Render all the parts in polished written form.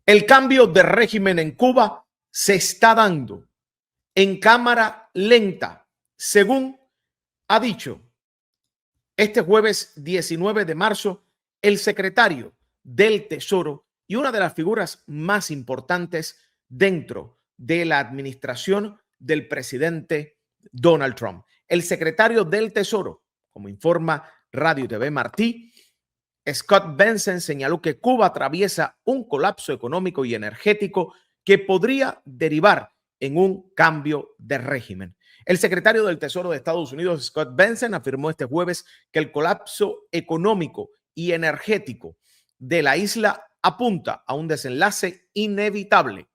El cambio de régimen en Cuba se está dando en cámara lenta, según ha dicho este jueves 19 de marzo el secretario del Tesoro y una de las figuras más importantes dentro de la administración del presidente Donald Trump. El secretario del Tesoro, como informa Radio TV Martí, Scott Bessent, señaló que Cuba atraviesa un colapso económico y energético que podría derivar en un cambio de régimen. El secretario del Tesoro de Estados Unidos, Scott Bessent, afirmó este jueves que el colapso económico y energético de la isla apunta a un desenlace inevitable.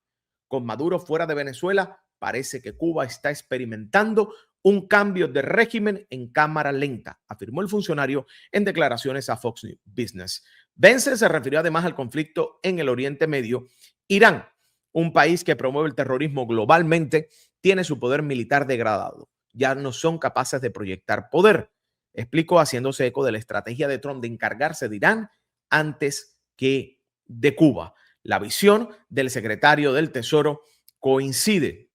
Con Maduro fuera de Venezuela, parece que Cuba está experimentando un cambio de régimen en cámara lenta, afirmó el funcionario en declaraciones a Fox News Business. Bessent se refirió además al conflicto en el Oriente Medio. Irán, un país que promueve el terrorismo globalmente, tiene su poder militar degradado. Ya no son capaces de proyectar poder. Explicó haciéndose eco de la estrategia de Trump de encargarse de Irán antes que de Cuba. La visión del secretario del Tesoro coincide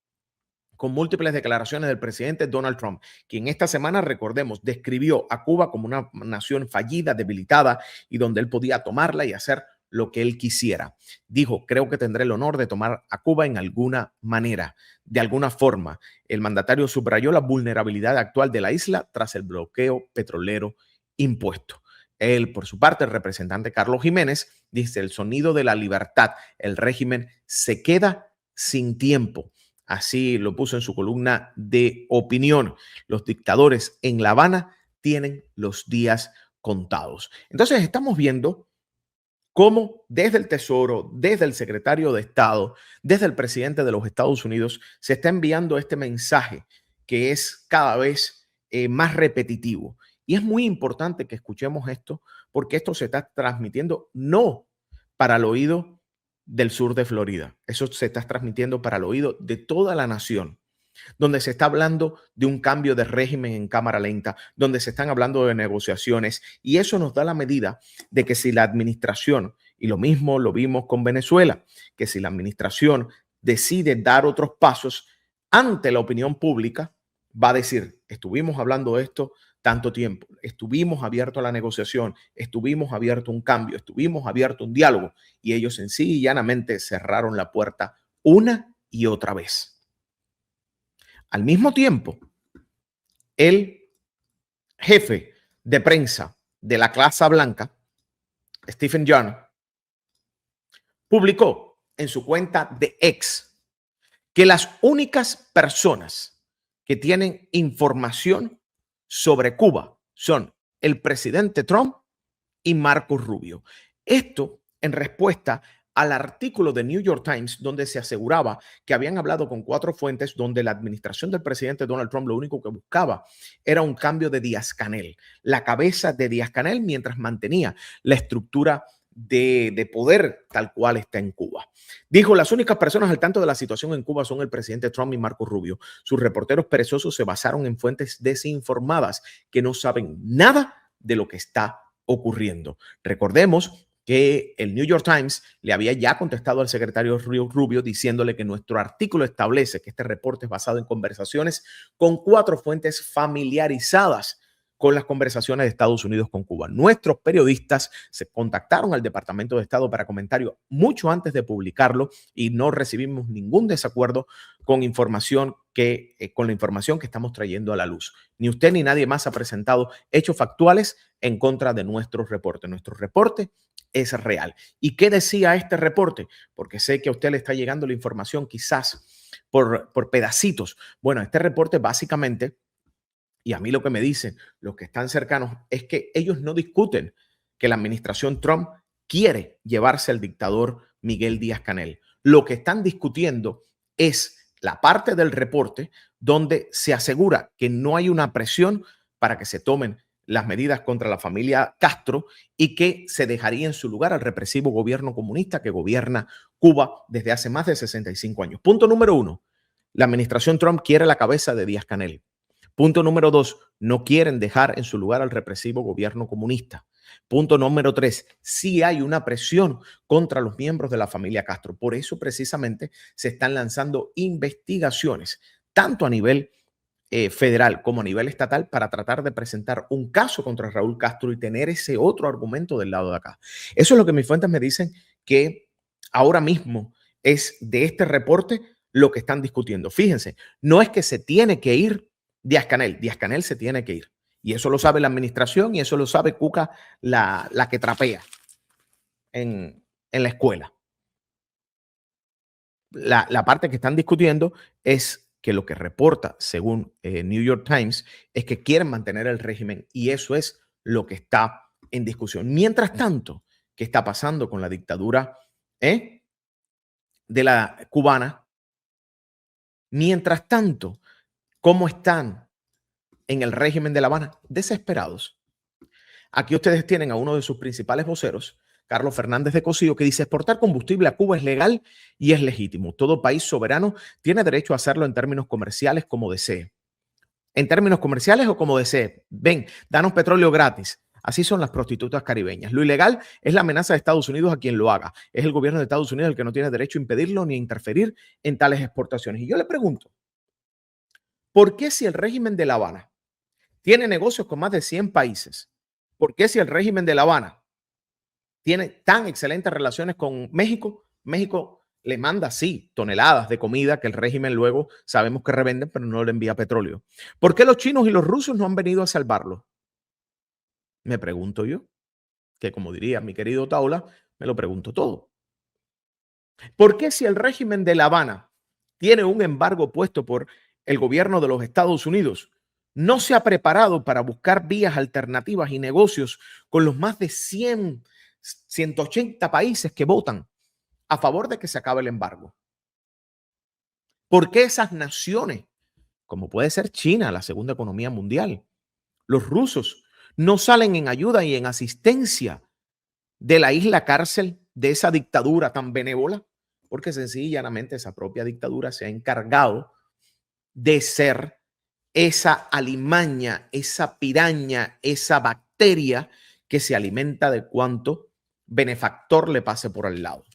con múltiples declaraciones del presidente Donald Trump, quien esta semana, recordemos, describió a Cuba como una nación fallida, debilitada y donde él podía tomarla y hacer lo que él quisiera. Dijo, creo que tendré el honor de tomar a Cuba en alguna manera, de alguna forma. El mandatario subrayó la vulnerabilidad actual de la isla tras el bloqueo petrolero impuesto. Él, por su parte, el representante Carlos Jiménez, dice, el sonido de la libertad, el régimen se queda sin tiempo. Así lo puso en su columna de opinión. Los dictadores en La Habana tienen los días contados. Entonces estamos viendo cómo desde el Tesoro, desde el secretario de Estado, desde el presidente de los Estados Unidos, se está enviando este mensaje que es cada vez más repetitivo. Y es muy importante que escuchemos esto porque esto se está transmitiendo no para el oído del sur de Florida. Eso se está transmitiendo para el oído de toda la nación, donde se está hablando de un cambio de régimen en cámara lenta, donde se están hablando de negociaciones, y eso nos da la medida de que si la administración, y lo mismo lo vimos con Venezuela, que si la administración decide dar otros pasos ante la opinión pública, va a decir, estuvimos hablando de esto tanto tiempo, estuvimos abiertos a la negociación, estuvimos abiertos a un cambio, estuvimos abiertos a un diálogo, y ellos en sí y llanamente cerraron la puerta una y otra vez. Al mismo tiempo, el jefe de prensa de la Casa Blanca, Stephen Young, publicó en su cuenta de X que las únicas personas que tienen información sobre Cuba son el presidente Trump y Marco Rubio. Esto en respuesta al artículo de New York Times donde se aseguraba que habían hablado con 4 fuentes donde la administración del presidente Donald Trump lo único que buscaba era un cambio de Díaz-Canel, la cabeza de Díaz-Canel mientras mantenía la estructura de poder tal cual está en Cuba. Dijo, las únicas personas al tanto de la situación en Cuba son el presidente Trump y Marco Rubio. Sus reporteros perezosos se basaron en fuentes desinformadas que no saben nada de lo que está ocurriendo. Recordemos que el New York Times le había ya contestado al secretario Rubio diciéndole que nuestro artículo establece que este reporte es basado en conversaciones con 4 fuentes familiarizadas con las conversaciones de Estados Unidos con Cuba. Nuestros periodistas se contactaron al Departamento de Estado para comentario mucho antes de publicarlo y no recibimos ningún desacuerdo con la información que estamos trayendo a la luz. Ni usted ni nadie más ha presentado hechos factuales en contra de nuestro reporte. Nuestro reporte es real. ¿Y qué decía este reporte? Porque sé que a usted le está llegando la información quizás por pedacitos. Bueno, este reporte básicamente, y a mí lo que me dicen los que están cercanos, es que ellos no discuten que la administración Trump quiere llevarse al dictador Miguel Díaz-Canel. Lo que están discutiendo es la parte del reporte donde se asegura que no hay una presión para que se tomen las medidas contra la familia Castro y que se dejaría en su lugar al represivo gobierno comunista que gobierna Cuba desde hace más de 65 años. Punto número 1, la administración Trump quiere la cabeza de Díaz-Canel. Punto número 2, no quieren dejar en su lugar al represivo gobierno comunista. Punto número 3, sí hay una presión contra los miembros de la familia Castro. Por eso precisamente se están lanzando investigaciones, tanto a nivel federal como a nivel estatal, para tratar de presentar un caso contra Raúl Castro y tener ese otro argumento del lado de acá. Eso es lo que mis fuentes me dicen que ahora mismo es de este reporte lo que están discutiendo. Fíjense, no es que se tiene que ir Díaz Canel se tiene que ir. Y eso lo sabe la administración y eso lo sabe Cuca, la que trapea en la escuela. La parte que están discutiendo es que lo que reporta, según New York Times, es que quieren mantener el régimen y eso es lo que está en discusión. Mientras tanto, ¿qué está pasando con la dictadura de la cubana? Mientras tanto, ¿cómo están en el régimen de La Habana? Desesperados. Aquí ustedes tienen a uno de sus principales voceros, Carlos Fernández de Cosío, que dice: exportar combustible a Cuba es legal y es legítimo. Todo país soberano tiene derecho a hacerlo en términos comerciales como desee. En términos comerciales o como desee. Ven, danos petróleo gratis. Así son las prostitutas caribeñas. Lo ilegal es la amenaza de Estados Unidos a quien lo haga. Es el gobierno de Estados Unidos el que no tiene derecho a impedirlo ni a interferir en tales exportaciones. Y yo le pregunto, ¿por qué si el régimen de La Habana tiene negocios con más de 100 países? ¿Por qué si el régimen de La Habana tiene tan excelentes relaciones con México? México le manda, sí, toneladas de comida que el régimen luego sabemos que revenden, pero no le envía petróleo. ¿Por qué los chinos y los rusos no han venido a salvarlo? Me pregunto yo, que como diría mi querido Taula, me lo pregunto todo. ¿Por qué si el régimen de La Habana tiene un embargo puesto por el gobierno de los Estados Unidos, no se ha preparado para buscar vías alternativas y negocios con los más de 180 países que votan a favor de que se acabe el embargo? ¿Por qué esas naciones, como puede ser China, la segunda economía mundial, los rusos, no salen en ayuda y en asistencia de la isla cárcel de esa dictadura tan benévola? Porque sencillamente esa propia dictadura se ha encargado de ser esa alimaña, esa piraña, esa bacteria que se alimenta de cuanto benefactor le pase por al lado.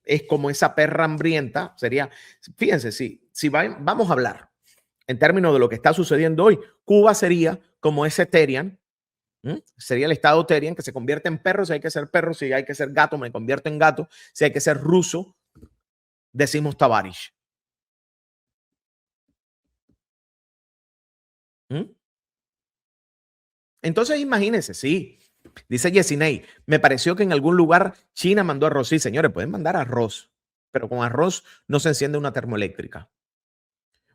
Es como esa perra hambrienta, sería, fíjense, si vamos a hablar en términos de lo que está sucediendo hoy, Cuba sería como ese Terian, sería el estado Terian que se convierte en perro. Si hay que ser perro, si hay que ser gato, me convierto en gato. Si hay que ser ruso, decimos Tabarish. Entonces imagínense, sí, dice Yesinei, me pareció que en algún lugar China mandó arroz. Sí, señores, pueden mandar arroz, pero con arroz no se enciende una termoeléctrica.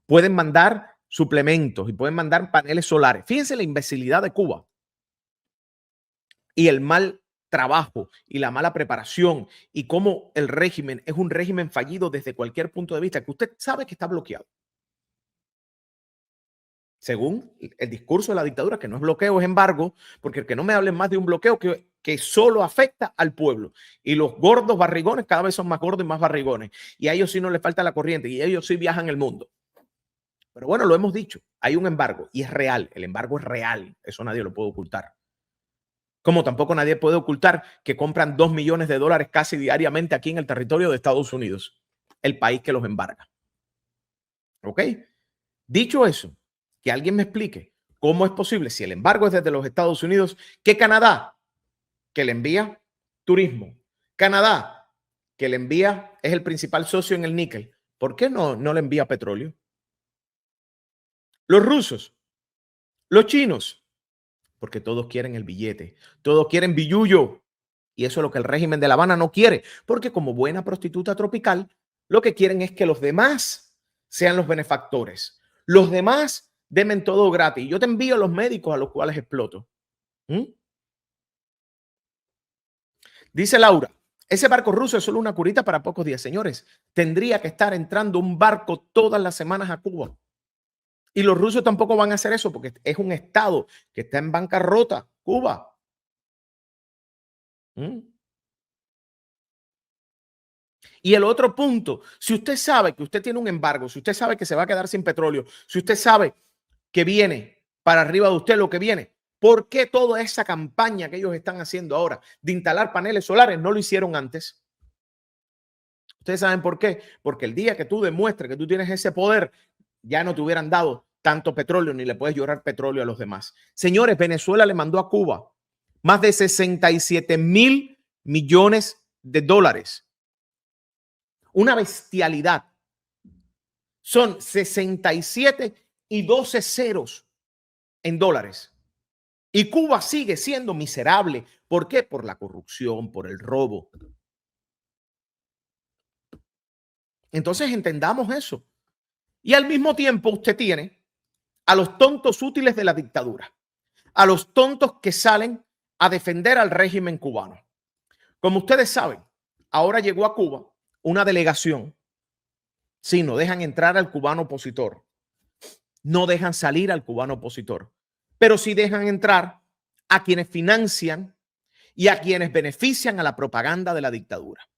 Pueden mandar suplementos y pueden mandar paneles solares. Fíjense la imbecilidad de Cuba y el mal trabajo y la mala preparación y cómo el régimen es un régimen fallido desde cualquier punto de vista, que usted sabe que está bloqueado. Según el discurso de la dictadura, que no es bloqueo, es embargo, porque el que no me hablen más de un bloqueo que solo afecta al pueblo. Y los gordos barrigones cada vez son más gordos y más barrigones. Y a ellos sí no les falta la corriente y ellos sí viajan el mundo. Pero bueno, lo hemos dicho, hay un embargo y es real. El embargo es real, eso nadie lo puede ocultar. Como tampoco nadie puede ocultar que compran $2 millones casi diariamente aquí en el territorio de Estados Unidos, el país que los embarga. ¿Ok? Dicho eso, que alguien me explique cómo es posible, si el embargo es desde los Estados Unidos, que Canadá, que le envía turismo, Canadá, que le envía, es el principal socio en el níquel, ¿por qué no le envía petróleo? Los rusos, los chinos, porque todos quieren el billete, todos quieren billullo. Y eso es lo que el régimen de La Habana no quiere, porque como buena prostituta tropical, lo que quieren es que los demás sean los benefactores. Los demás denme todo gratis. Yo te envío a los médicos a los cuales exploto. Dice Laura, ese barco ruso es solo una curita para pocos días. Señores, tendría que estar entrando un barco todas las semanas a Cuba. Y los rusos tampoco van a hacer eso porque es un estado que está en bancarrota, Cuba. Y el otro punto, si usted sabe que usted tiene un embargo, si usted sabe que se va a quedar sin petróleo, si usted sabe que viene para arriba de usted lo que viene, ¿Por qué toda esa campaña que ellos están haciendo ahora de instalar paneles solares no lo hicieron antes? ¿Ustedes saben por qué? Porque el día que tú demuestres que tú tienes ese poder, ya no te hubieran dado tanto petróleo ni le puedes llorar petróleo a los demás. Señores, Venezuela le mandó a Cuba más de 67.000 millones de dólares. Una bestialidad. Son 67 y 12 ceros en dólares. Y Cuba sigue siendo miserable. ¿Por qué? Por la corrupción, por el robo. Entonces entendamos eso. Y al mismo tiempo usted tiene a los tontos útiles de la dictadura, a los tontos que salen a defender al régimen cubano. Como ustedes saben, ahora llegó a Cuba una delegación. Sí, no dejan entrar al cubano opositor, no dejan salir al cubano opositor, pero sí dejan entrar a quienes financian y a quienes benefician a la propaganda de la dictadura.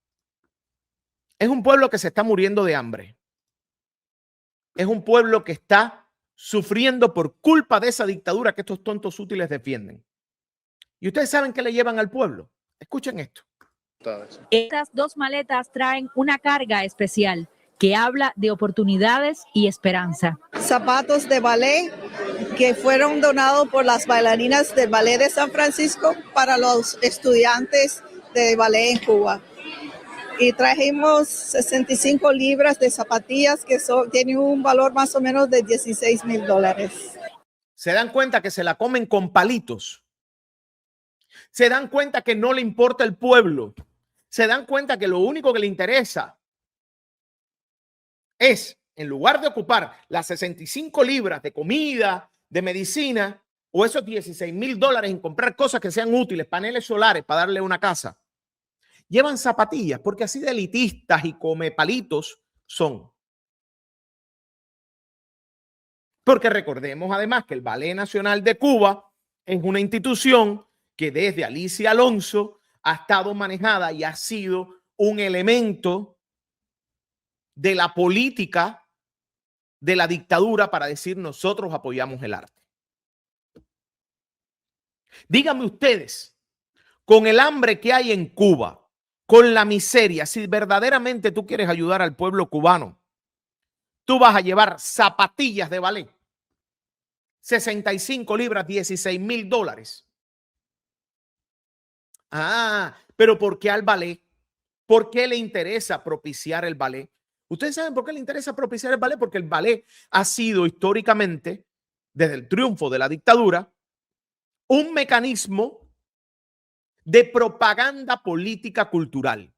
Es un pueblo que se está muriendo de hambre. Es un pueblo que está sufriendo por culpa de esa dictadura que estos tontos útiles defienden. ¿Y ustedes saben qué le llevan al pueblo? Escuchen esto. Estas dos maletas traen una carga especial que habla de oportunidades y esperanza. Zapatos de ballet que fueron donados por las bailarinas del Ballet de San Francisco para los estudiantes de ballet en Cuba. Y trajimos 65 libras de zapatillas que tienen un valor más o menos de $16,000. Se dan cuenta que se la comen con palitos. Se dan cuenta que no le importa el pueblo. Se dan cuenta que lo único que le interesa es, en lugar de ocupar las 65 libras de comida, de medicina, o esos $16,000 en comprar cosas que sean útiles, paneles solares para darle una casa, llevan zapatillas, porque así de elitistas y come palitos son. Porque recordemos además que el Ballet Nacional de Cuba es una institución que desde Alicia Alonso ha estado manejada y ha sido un elemento de la política de la dictadura para decir nosotros apoyamos el arte. Díganme ustedes, con el hambre que hay en Cuba, con la miseria, si verdaderamente tú quieres ayudar al pueblo cubano, tú vas a llevar zapatillas de ballet, 65 libras, $16,000. Ah, pero ¿por qué al ballet? ¿Por qué le interesa propiciar el ballet? ¿Ustedes saben por qué le interesa propiciar el ballet? Porque el ballet ha sido históricamente, desde el triunfo de la dictadura, un mecanismo de propaganda política cultural.